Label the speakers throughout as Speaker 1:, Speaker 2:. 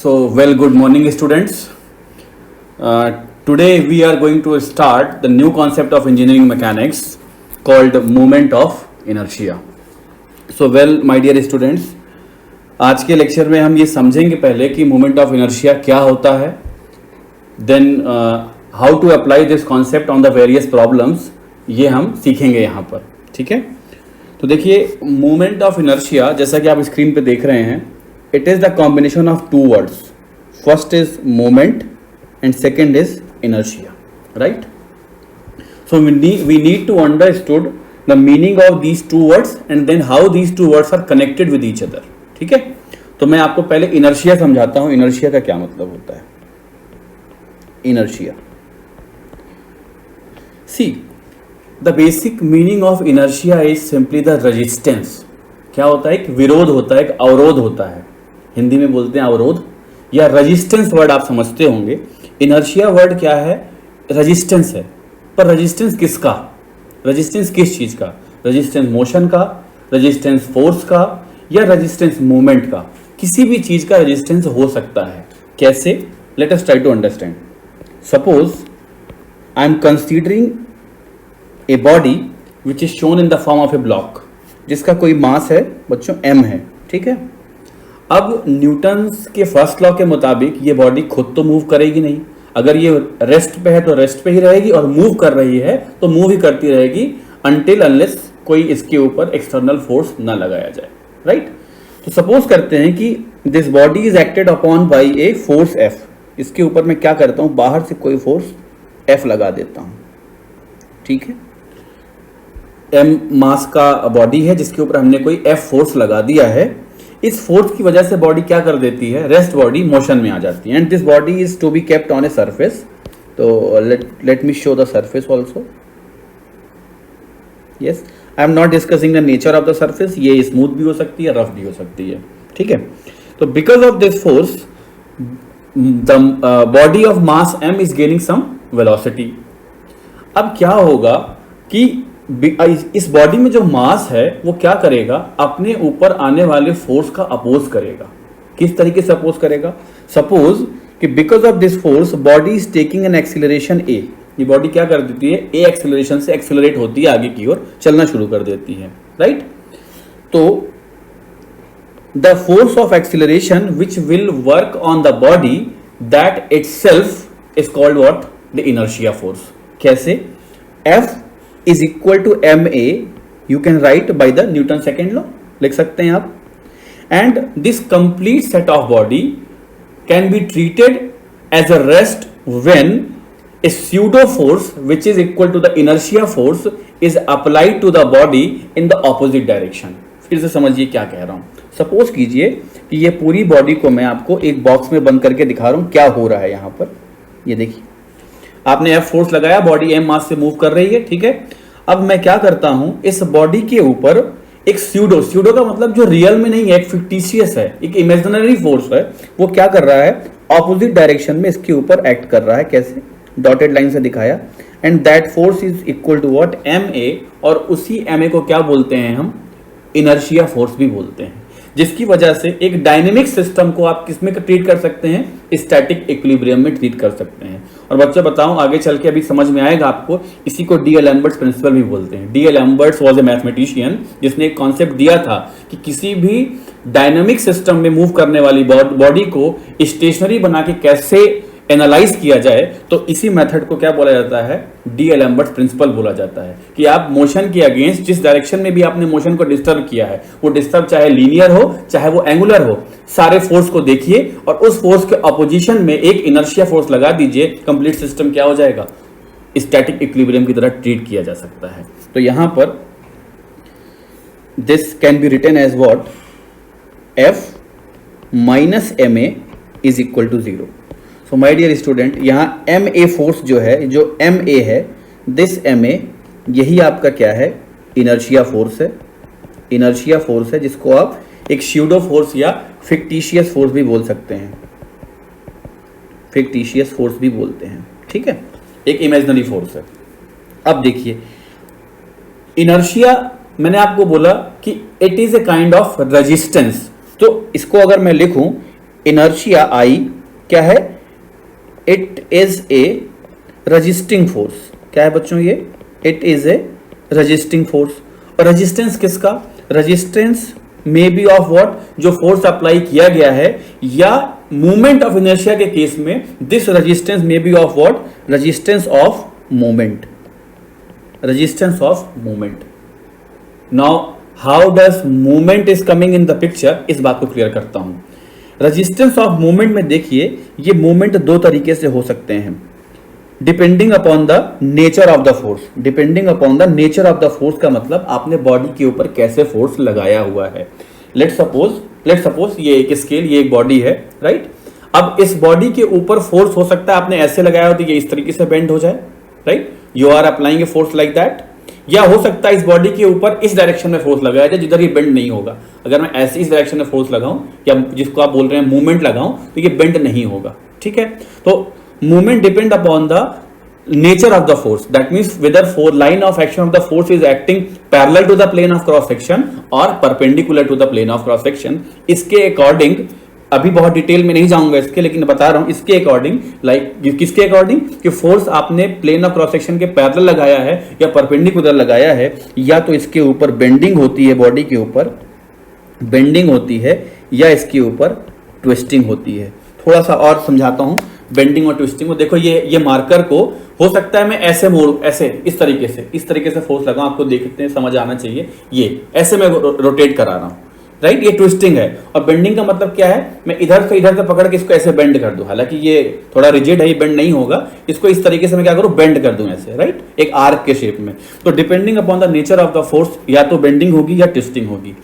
Speaker 1: Good morning, students. Today we are going to start the new concept of engineering mechanics called moment of inertia. My dear students, आज के lecture में हम ये समझेंगे पहले कि मोमेंट ऑफ इनर्शिया क्या होता है, then how to apply this concept on the various problems, ये हम सीखेंगे यहाँ पर. ठीक है, तो देखिए मोमेंट ऑफ इनर्शिया जैसा कि आप स्क्रीन पे देख रहे हैं, it is the combination of two words. First is moment and second is inertia, right? So we need to understood the meaning of these two words and then how these two words are connected with each other. ठीक है, तो मैं आपको पहले inertia समझाता हूं. inertia का क्या मतलब होता है? inertia, see, the basic meaning of inertia is simply the resistance. क्या होता है? एक विरोध होता है, एक अवरोध होता है. हिंदी में बोलते हैं अवरोध, या रेजिस्टेंस वर्ड आप समझते होंगे. इनर्शिया वर्ड क्या है? रेजिस्टेंस है. पर रेजिस्टेंस किसका? रेजिस्टेंस किस चीज का? रेजिस्टेंस मोशन का, रेजिस्टेंस फोर्स का, या रेजिस्टेंस मूवमेंट का? किसी भी चीज का रेजिस्टेंस हो सकता है. कैसे? Let us try to understand. Suppose I am considering a body which is shown in the form of a block, जिसका कोई मास है बच्चों m है. ठीक है, अब न्यूटन्स के फर्स्ट लॉ के मुताबिक ये बॉडी खुद तो मूव करेगी नहीं. अगर ये रेस्ट पे है तो रेस्ट पे ही रहेगी, और मूव कर रही है तो मूव ही करती रहेगी अनटिल अनलेस कोई इसके ऊपर एक्सटर्नल फोर्स ना लगाया जाए. राइट? तो सपोज करते हैं कि this body is acted upon by a force F. इसके ऊपर मैं क्या करता हूं? बाहर से कोई फोर्स F लगा देता हूं. ठीक है, m मास का बॉडी है जिसके ऊपर हमने कोई F फोर्स लगा दिया है. इस फोर्स की वजह से बॉडी क्या कर देती है? रेस्ट बॉडी मोशन में आ जाती है. And this body is to be kept on a surface. तो let me show the surface also. Yes, I am not discussing the nature of the surface. ये स्मूथ भी हो सकती है, रफ भी हो सकती है. ठीक है, तो because of this force the body of mass m is gaining some velocity. अब क्या होगा कि इस बॉडी में जो मास है वो क्या करेगा? अपने ऊपर आने वाले फोर्स का अपोज करेगा. किस तरीके से अपोज करेगा? सपोज कि because of this force body is taking an acceleration a. ये बॉडी क्या कर देती है? a एक्सीलरेशन से एक्सीलरेट होती है, आगे की ओर चलना शुरू कर देती है. राइट? तो the force of acceleration which will work on the body that itself is called what? The inertia force. कैसे? F is equal to ma, you can write by the Newton second law, लिख सकते हैं आप. and this complete set of body can be treated as a rest when a pseudo force which is equal to the inertia force is applied to the body in the opposite direction. फिर से समझिए क्या कह रहा हूं. Suppose कीजिए कि ये पूरी बॉडी को मैं आपको एक बॉक्स में बंद करके दिखा रहा हूं. क्या हो रहा है यहां पर? ये देखिए, आपने F फोर्स लगाया, बॉडी m मास से मूव कर रही है. ठीक है, अब मैं क्या करता हूं? इस बॉडी के ऊपर एक स्यूडो का मतलब जो रियल में नहीं है, एक फिक्टिशियस है, एक इमेजिनरी फोर्स है, वो क्या कर रहा है? ऑपोजिट डायरेक्शन में इसके ऊपर एक्ट कर रहा है. कैसे? डॉटेड लाइन से दिखाया. And that force is equal to what? ma. और उसी ma को क्या बोलते हैं हम? इनर्शिया फोर्स भी बोलते हैं. जिसकी वजह से एक डायनेमिक सिस्टम को आप किसमें ट्रीट कर सकते हैं? स्टैटिक इक्विलिब्रियम में ट्रीट कर सकते हैं. और बच्चों बताऊं, आगे चल के अभी समझ में आएगा आपको, इसी को डी एलम्बर्ट्स प्रिंसिपल भी बोलते हैं. D d'Alembert's was a mathematician जिसने एक कॉन्सेप्ट दिया था कि किसी भी डायनेमिक सिस्टम में मूव करने वाली बॉडी को स्टेशनरी बना के कैसे एनालाइज किया जाए. तो इसी मेथड को क्या बोला जाता है? डी एलम्बर्ट्स प्रिंसिपल बोला जाता है. कि आप मोशन के अगेंस्ट जिस डायरेक्शन में भी आपने मोशन को डिस्टर्ब किया है, वो डिस्टर्ब चाहे लीनियर हो चाहे वो एंगुलर हो, सारे फोर्स को देखिए और उस फोर्स के अपोजिशन में एक इनर्शिया फोर्स लगा दीजिए. कंप्लीट सिस्टम क्या हो जाएगा? स्टैटिक इक्विलिब्रियम की तरह ट्रीट किया जा सकता है. तो यहां पर this can be written as what? F minus ma is equal to 0. So my dear student, यहाँ ma फोर्स जो है, जो ma है, दिस ma, यही आपका क्या है? इनर्शिया फोर्स है. इनर्शिया फोर्स है जिसको आप एक स्यूडो फोर्स या फिक्टिशियस फोर्स भी बोल सकते हैं. फिक्टिशियस फोर्स भी बोलते हैं. ठीक है, एक इमेजिनरी फोर्स है. अब देखिए, इनर्शिया मैंने आपको बोला कि it is a kind of resistance. तो इसको अगर मैं लिखूं, इनर्शिया आई क्या है? It is A resisting force. क्या है बच्चों ये? It is A resisting force. और रेजिस्टेंस किसका? Resistance may be of what? जो फोर्स अप्लाई किया गया है, या मूवमेंट ऑफ इनर्शिया के केस में this resistance may be of what? Resistance of movement. Resistance of movement. Now how does movement is coming in the picture, इस बात को क्लियर करता हूं। रेजिस्टेंस ऑफ मूवमेंट में देखिए, ये मूवमेंट दो तरीके से हो सकते हैं, depending upon the nature of the force. Depending upon the nature of the force का मतलब आपने बॉडी के ऊपर कैसे फोर्स लगाया हुआ है। लेट सपोज ये एक स्केल, ये एक बॉडी है, राइट? अब इस बॉडी के ऊपर फोर्स हो सकता है आपने ऐसे लगाया हो तो ये इस तरीके से बेंड हो जाए, right? You are applying a force like that. या हो सकता है इस बॉडी के ऊपर इस डायरेक्शन में फोर्स लगाया जाए जिधर ये बेंड नहीं होगा। अगर मैं ऐसे इस डायरेक्शन में फोर्स लगाऊं, या जिसको आप बोल रहे हैं मूवमेंट लगाऊं, तो ये बेंड नहीं होगा, ठीक है? तो movement depend upon the nature of the force. That means whether line of action of the force is acting parallel to the plane of cross section or perpendicular to the plane of cross section. इसके according, अभी बहुत detail में नहीं जाऊंगा इसके, लेकिन बता रहा हूं इसके अकॉर्डिंग, लाइक किसके अकॉर्डिंग? कि फोर्स आपने प्लेन ऑफ क्रॉस सेक्शन के पैरेलल लगाया है या परपेंडिकुलर लगाया है, या तो इसके ऊपर बेंडिंग होती है, बॉडी के ऊपर बेंडिंग होती है, या इसके ऊपर ट्विस्टिंग होती है। थोड़ा सा और समझाता हूं बेंडिंग और ट्विस्टिंग को। देखो ये मार्कर को हो सकता है मैं ऐसे मोड़, ऐसे इस तरीके से फोर्स लगाऊं, आपको देखते हैं समझ आना चाहिए। ये ऐसे मैं रोटेट करा रहा हूं, राइट? ये ट्विस्टिंग है। और बेंडिंग का मतलब क्या है? मैं इधर से पकड़ के इसको ऐसे बेंड कर दूं। हालांकि ये थोड़ा रिजिड है, ये बेंड नहीं होगा। इसको इस तरीके से मैं क्या करूं? बेंड कर दूं ऐसे, राइट? एक आर्क के शेप में। तो depending upon the nature of the force, या तो बेंडिंग होगी या ट्विस्टिंग होगी।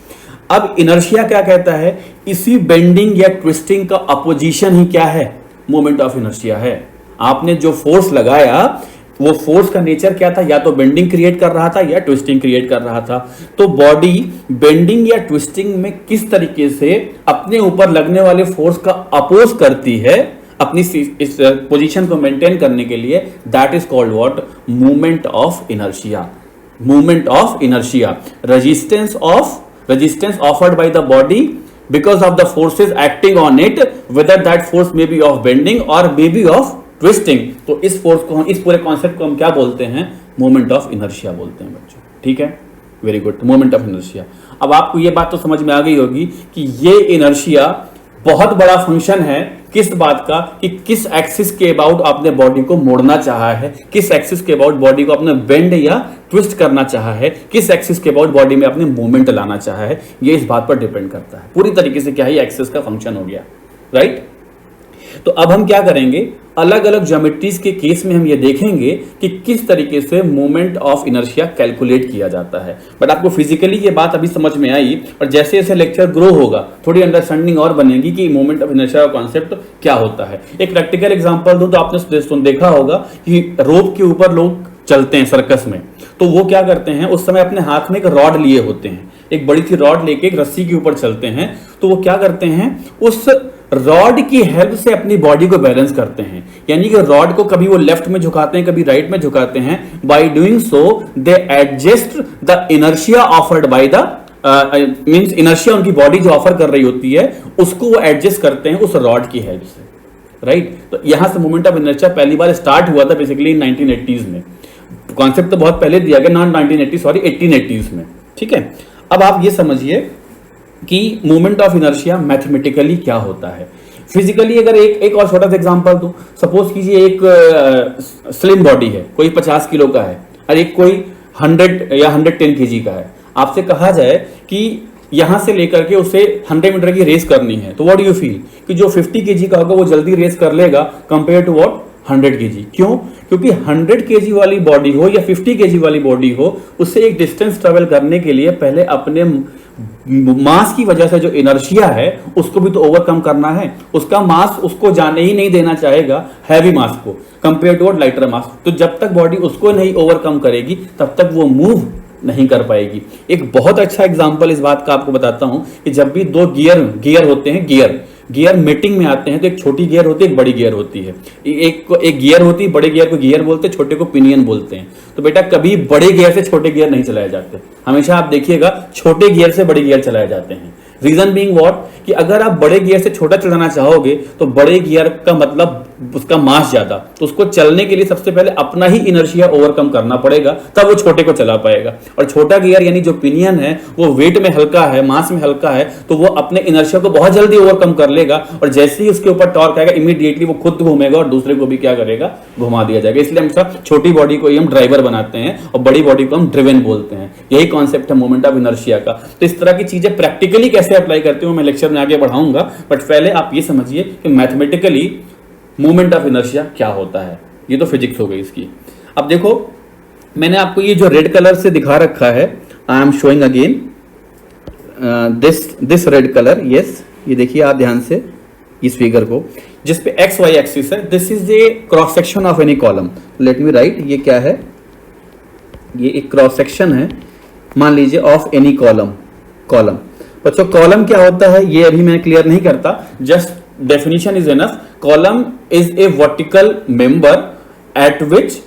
Speaker 1: अब इनर्शिया क्या कहता है? इसी बेंडिंग या ट्विस्टिंग का अपोजिशन ही क्या है? मोमेंट ऑफ इनर्शिया है। आपने जो फोर्स लगाया, वो फोर्स का नेचर क्या था? या तो बेंडिंग क्रिएट कर रहा था या ट्विस्टिंग क्रिएट कर रहा था। तो बॉडी बेंडिंग या ट्विस्टिंग में किस तरीके से अपने ऊपर लगने वाले फोर्स का अपोज करती है अपनी इस पोजीशन को मेंटेन करने के लिए, that is called what? Movement of inertia. Movement of inertia, resistance offered by the body because of the forces acting on it, whether that force may be of bending or may be of twisting. तो इस force को, इस पूरे concept को हम क्या बोलते हैं? मोमेंट ऑफ इनर्शिया बोलते हैं बच्चों, ठीक है? Very good, moment of inertia. अब आपको ये बात तो समझ में आ गई होगी कि ये इनर्शिया बहुत बड़ा फंक्शन है किस बात का? कि किस एक्सिस के अबाउट आपने बॉडी को मोड़ना चाहा है, किस एक्सिस के अबाउट बॉडी को आपने बेंड या ट्विस्ट करना चाहा है, किस एक्सिस के अबाउट बॉडी में आपने मूवमेंट लाना चाहा है। ये इस बात पर डिपेंड करता है पूरी तरीके से। क्या है? एक्सिस का फंक्शन हो गया, राइट? तो अब हम क्या करेंगे? अलग अलग ज्योमेट्रीज के केस में हम ये देखेंगे कि किस तरीके से मोमेंट ऑफ इनर्शिया कैलकुलेट किया जाता है। बट आपको फिजिकली ये बात अभी समझ में आई, और जैसे जैसे लेक्चर ग्रो होगा थोड़ी अंडरस्टैंडिंग और बनेगी कि मोमेंट ऑफ इनर्शिया का कॉन्सेप्ट क्या होता है। एक प्रैक्टिकल एग्जांपल दूं तो आपने देखा होगा कि रोप के ऊपर लोग चलते हैं सर्कस में, तो वो क्या करते हैं? उस समय अपने हाथ में एक रॉड लिए होते हैं, एक बड़ी सी रॉड लेके एक रस्सी के ऊपर चलते हैं। तो वो क्या करते हैं? उस रॉड की हेल्प से अपनी बॉडी को बैलेंस करते हैं। यानी कि रॉड को कभी वो लेफ्ट में झुकाते हैं, कभी राइट में झुकाते हैं। By doing so they adjust the inertia offered by the means inertia, उनकी बॉडी जो ऑफर कर रही होती है उसको वो एडजस्ट करते हैं उस रॉड की हेल्प से, राइट? तो यहां से मोमेंट ऑफ इनर्शिया पहली बार स्टार्ट हुआ था बेसिकली 1980s में। कॉन्सेप्ट तो बहुत पहले दिया गया, नॉट 1980 सॉरी 1880s में, ठीक है? अब आप ये समझिए कि मोमेंट ऑफ इनर्शिया मैथमेटिकली क्या होता है। फिजिकली अगर एक और छोटा सा एग्जांपल दूं, सपोज कीजिए एक स्लिम बॉडी है, कोई 50 किलो का है, और एक कोई 100 या 110 केजी का है। आपसे कहा जाए कि यहां से लेकर के उसे 100 मीटर की रेस करनी है, तो व्हाट डू यू फील? कि जो 50 केजी का होगा वो जल्दी रेस कर लेगा कंपेयर टू व्हाट? 100 केजी। क्यों? क्योंकि 100 केजी वाली बॉडी हो या 50 केजी वाली बॉडी हो, उससे एक डिस्टेंस ट्रेवल करने के लिए पहले अपने मास की वजह से जो इनर्शिया है उसको भी तो ओवरकम करना है। उसका मास उसको जाने ही नहीं देना चाहेगा, हैवी मास को, कंपेयर टू लाइटर मास। तो जब तक बॉडी उसको नहीं ओवरकम करेगी तब तक वो मूव नहीं कर पाएगी। एक बहुत अच्छा एग्जांपल इस बात का आपको बताता हूं कि जब भी दो गियर होते हैं, गियर मीटिंग में आते हैं, तो एक छोटी गियर होती है, एक बड़ी गियर होती है। एक गियर होती है, बड़े गियर को गियर बोलते हैं, छोटे को पिनियन बोलते हैं। तो बेटा कभी बड़े गियर से छोटे गियर नहीं चलाए जाते, हमेशा आप देखिएगा छोटे गियर से बड़े गियर चलाए जाते हैं। रीजन बीइंग व्हाट, कि अगर आप बड़े गियर से छोटा चलाना चाहोगे तो बड़े गियर का मतलब उसका मास ज्यादा, तो उसको चलने के लिए सबसे पहले अपना ही इनर्शिया ओवरकम करना पड़ेगा, तब वो छोटे को चला पाएगा। और छोटा गियर यानी जो पिनियन है वो वेट में हल्का है, मास में हल्का है, तो वो अपने इनर्शिया को बहुत जल्दी ओवरकम कर लेगा, और जैसे ही उसके ऊपर टॉर्क आएगा इमीडिएटली वो खुद घूमेगा और दूसरे को भी क्या करेगा, घुमा दिया जाएगा। इसलिए हम सब छोटी बॉडी को ही हम ड्राइवर बनाते हैं और बड़ी बॉडी को हम ड्रिवन बोलते हैं। यही कॉन्सेप्ट है मोमेंट ऑफ इनर्शिया का। तो इस तरह की चीजें प्रैक्टिकली कैसे अप्लाई करते हो मैं लेक्चर में आगे बढ़ाऊंगा, बट पहले आप ये समझिए कि मैथमेटिकली मोमेंट ऑफ इनर्शिया क्या होता है। ये तो फिजिक्स हो गई इसकी। अब देखो मैंने आपको ये जो रेड कलर से दिखा रखा है, I am showing again this red colour, yes, ये देखिए आप ध्यान से इस फिगर को, जिस पे एक्स वाई एक्सिस है, this is a cross section of any column. Late me right, ये क्या है, ये एक क्रॉस सेक्शन है मान लीजिए ऑफ एनी कॉलम। बच्चों कॉलम क्या होता है ये अभी मैं क्लियर नहीं करता, just definition is enough. Column is a vertical member at which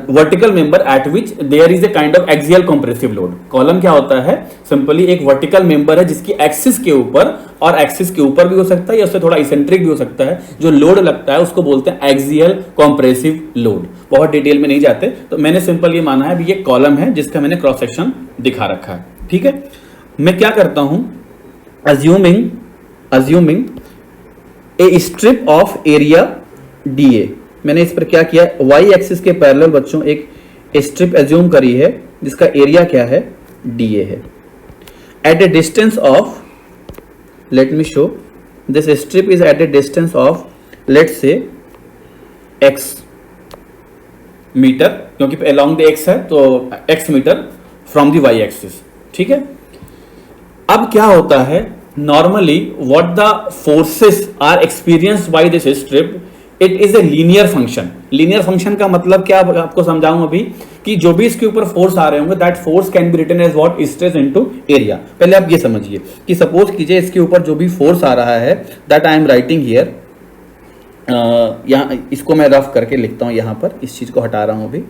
Speaker 1: vertical member at which there is a kind of axial compressive load. Column क्या होता है, सिंपली एक वर्टिकल मेंबर है जिसकी एक्सिस के ऊपर, और एक्सिस के ऊपर भी हो सकता है या उससे थोड़ा इसेंट्रिक भी हो सकता है, जो लोड लगता है उसको बोलते हैं एक्सियल कंप्रेसिव लोड। बहुत डिटेल में नहीं जाते, तो मैंने सिंपल ये माना है अभी ये कॉलम है जिसका मैंने क्रॉस सेक्शन दिखा रखा है, ठीक है। मैं क्या करता हूं, assuming A strip of area DA, मैंने इस पर क्या किया, वाई एक्सिस के पैरेलल बच्चों एक स्ट्रिप एज्यूम करी है जिसका एरिया क्या है, डीए है, at a distance of, let me show, this strip is at a distance of let say X metre, क्योंकि अलोंग द एक्स है तो X metre from the Y axis, ठीक है। अब क्या होता है, normally what the forces are experienced by this strip, it is a linear function. Linear function का मतलब क्या आपको समझाऊं अभी, कि जो भी इसके ऊपर फोर्स आ रहे होंगे that force can be written as what, stress into area. पहले आप ये समझिए कि सपोज कीजिए इसके ऊपर जो भी फोर्स आ रहा है that I am writing here, यहाँ इसको मैं रफ करके लिखता हूँ, यहाँ पर इस चीज को हटा रहा हूँ अभी,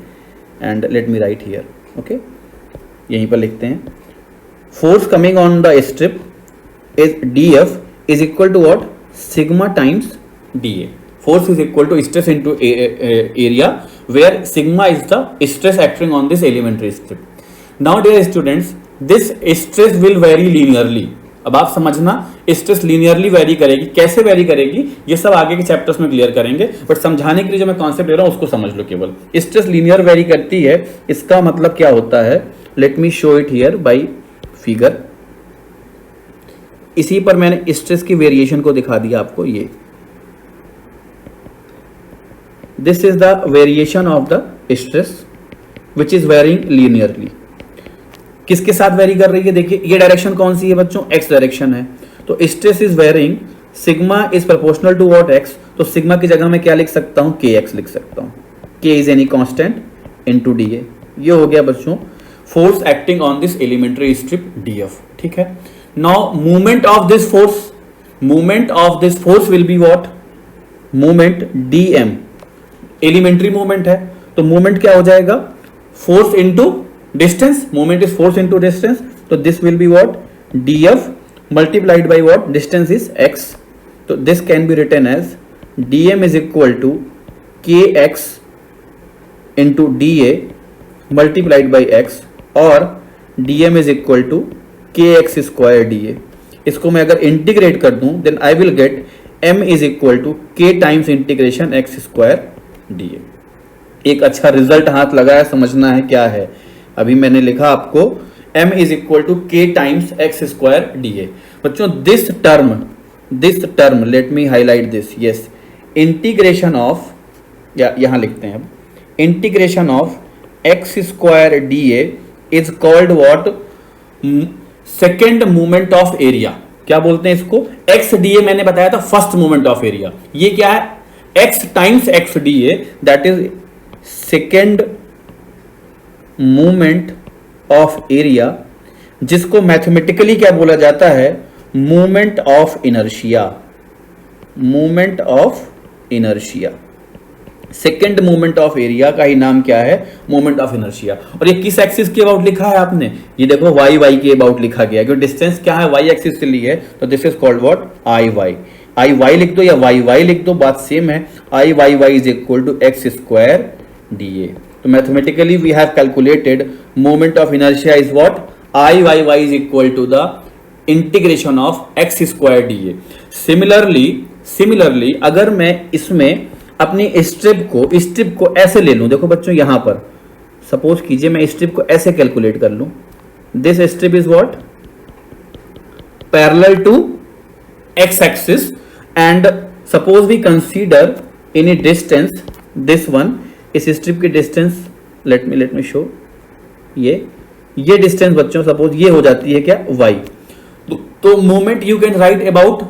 Speaker 1: and let me write here, okay, यहीं पर लिखते हैं, force coming on the strip is D F is equal to what, sigma times D A. Force is equal to stress into area, where sigma is the stress acting on this elementary strip. Now dear students, this stress will vary linearly. अब आप समझना stress linearly very करेगी, कैसे very करेगी ये सब आगे के चैप्टर्स में क्लियर करेंगे, बट समझाने के लिए जो मैं कॉन्सेप्ट दे रहा हूं उसको समझ लो केवल। स्ट्रेस लीनियर वेरी करती है, इसका मतलब क्या होता है, late me show it here bye figure. इसी पर मैंने स्ट्रेस की वेरिएशन को दिखा दिया आपको, ये this is the variation of the stress which is varying linearly। किसके साथ वेरी कर रही है, देखिए ये डायरेक्शन कौन सी है बच्चों, x डायरेक्शन है, तो stress is varying, sigma is proportional to what x, तो सिग्मा की जगह मैं क्या लिख सकता हूं, kx लिख सकता हूं, k is any constant into dA। ये हो गया बच्चों force acting on this elementary strip df, ठीक है। Now movement of this force will be what, movement dm, elementary movement है, तो मूवमेंट क्या हो जाएगा, force into distance, movement is force into distance, तो this will be what, df multiplied by what, distance is x, तो this can be written as dm is equal to kx into dA multiplied by x, और dm is equal to kx square dA। इसको मैं अगर integrate कर दूं then I will get m is equal to k times integration x square dA। एक अच्छा result हाथ लगाया, समझना है क्या है, अभी मैंने लिखा आपको m is equal to k times x square dA। बच्चों this term let me highlight this, yes, integration of, या यहां लिखते हैं अब, integration of x square dA is called what, second movement of area. क्या बोलते हैं इसको, x dA मैंने बताया था फर्स्ट मूवमेंट ऑफ एरिया, ये क्या है, x times x dA, that is second movement of area, जिसको मैथमेटिकली क्या बोला जाता है, movement of inertia, movement of inertia, second moment of area का ही नाम क्या है? Moment of inertia. और ये किस एक्सिस के अबाउट लिखा है आपने? ये देखो वाई वाई के अबाउट लिखा गया, क्योंकि डिस्टेंस क्या है? वाई एक्सिस के लिए है, तो this is called what? I Y. I Y लिख दो या वाई वाई लिख दो, बात सेम है। I y y is equal to x square d a. तो mathematically we have calculated moment of inertia is what? I y y is equal to the integration of x square d a. Similarly अगर मैं इसमें अपनी strip को ऐसे ले लूं, देखो बच्चों यहां पर सपोज कीजिए मैं स्ट्रिप को ऐसे कैलकुलेट कर लूं, this strip is what? Parallel to X axis, and suppose we consider any distance, this one, इस स्ट्रिप की डिस्टेंस लेट मी शो, ये डिस्टेंस बच्चों सपोज ये हो जाती है क्या? y। तो moment you can write about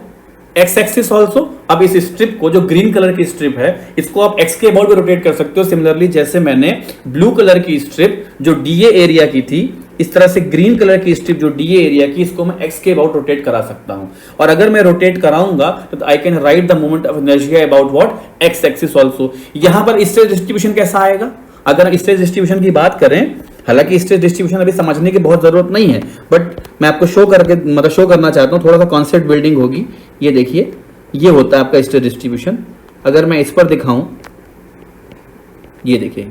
Speaker 1: X axis also. अब इस स्ट्रिप को, जो ग्रीन कलर की स्ट्रिप है, इसको आप एक्स के अबाउट भी रोटेट कर सकते हो। सिमिलरली जैसे मैंने ब्लू कलर की स्ट्रिप जो डीए एरिया की थी, इस तरह से ग्रीन कलर की स्ट्रिप जो डीए एरिया की, इसको मैं एक्स के अबाउट रोटेट करा सकता हूं। और अगर मैं रोटेट कराऊंगा तो I can write the moment of inertia about what? X axis also. यहां पर स्ट्रेस डिस्ट्रीब्यूशन कैसा आएगा? अगर स्ट्रेस डिस्ट्रीब्यूशन की बात करें, हालांकि स्ट्रेस डिस्ट्रीब्यूशन अभी समझने की बहुत जरूरत नहीं है, बट मैं आपको शो करना चाहता हूं, थोड़ा सा कॉन्सेप्ट बिल्डिंग होगी। ये देखिए, ये होता है आपका स्ट्रेस डिस्ट्रीब्यूशन। अगर मैं इस पर दिखाऊं, ये देखिए,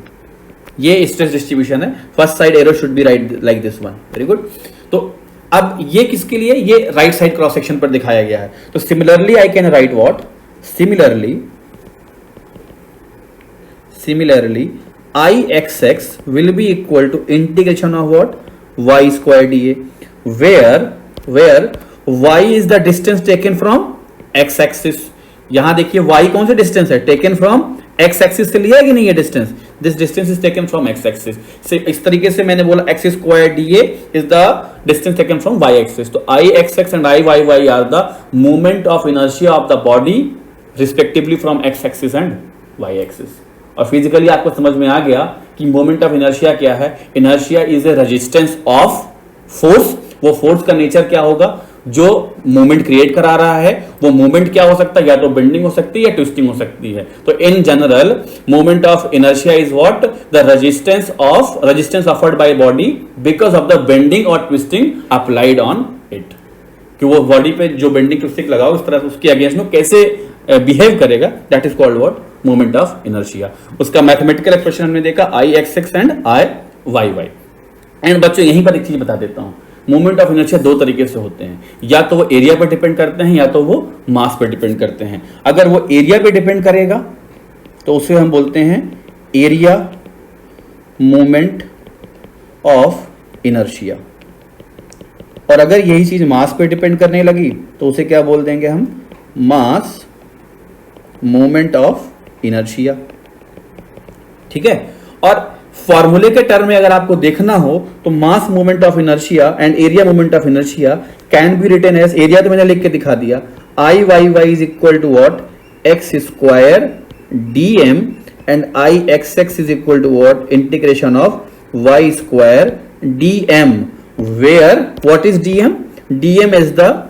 Speaker 1: ये स्ट्रेस डिस्ट्रीब्यूशन है। First side arrow should be right like this one. Very good. तो अब ये किसके लिए? ये राइट साइड क्रॉस सेक्शन पर दिखाया गया है। तो similarly I can write what? Similarly, Ixx will be equal to integration of what? Y square dA, where y is the distance taken from x axis। यहां देखिए y कौन सा distance है? टेकन फ्रॉम x एक्सिस से लिया है कि नहीं? ये distance, this distance is taken from x axis. इस तरीके से मैंने बोला x square dA is the distance taken from y axis. तो Ixx and Iyy are the moment of inertia of the body respectively from x axis and y axis. और physically आपको समझ में आ गया कि मोमेंट ऑफ इनर्शिया क्या है? Inertia is a resistance of force. वो फोर्स का नेचर क्या होगा? जो मोमेंट क्रिएट करा रहा है, वो मोमेंट क्या हो सकता है? या तो बेंडिंग हो सकती है या ट्विस्टिंग हो सकती है। तो in general moment of inertia is what? The resistance offered by body because of the bending और ट्विस्टिंग अप्लाइड ऑन इट। कि वो बॉडी पे जो बेंडिंग ट्विस्टिंग लगाओ, उस तरह से उसके अगेंस्ट में कैसे बिहेव करेगा, that is called what? Moment of inertia. उसका मैथमेटिकल एक्सप्रेशन हमने देखा Ixx एंड Iyy। एंड बच्चों यहीं पर एक चीज बता देता हूं, मोमेंट ऑफ इनर्शिया दो तरीके से होते हैं, या तो वो एरिया पर डिपेंड करते हैं या तो वो मास पर डिपेंड करते हैं। अगर वो एरिया पे डिपेंड करेगा तो उसे हम बोलते हैं एरिया मोमेंट ऑफ इनर्शिया, और अगर यही चीज मास पे डिपेंड करने लगी तो उसे क्या बोल देंगे हम? मास मोमेंट ऑफ इनर्शिया। ठीक है। और फॉर्मूले के टर्म में अगर आपको देखना हो तो mass moment of inertia and area moment of inertia can be written as, area तो मैंने लिख के दिखा दिया, Iyy is equal to what? X square dm and Ixx is equal to what? Integration of y square dm, where what is dm? dm is the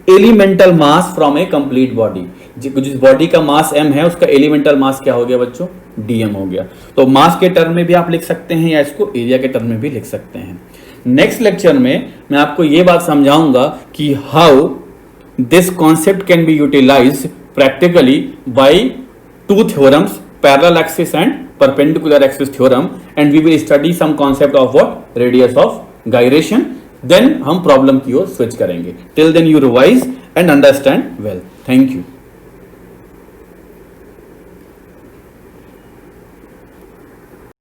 Speaker 1: elemental mass from a complete body. जिस body का mass m है, उसका elemental मास क्या हो गया बच्चों? dm हो गया। तो मास के टर्म में भी आप लिख सकते हैं या इसको एरिया के टर्म में भी लिख सकते हैं। नेक्स्ट लेक्चर में मैं आपको यह बात समझाऊंगा कि how this concept can be utilized practically by two theorems, parallel axis and perpendicular axis theorem, and we will study some concept of what? Radius of gyration. Then हम प्रॉब्लम की ओर स्विच करेंगे। Till then you revise and understand well. Thank you.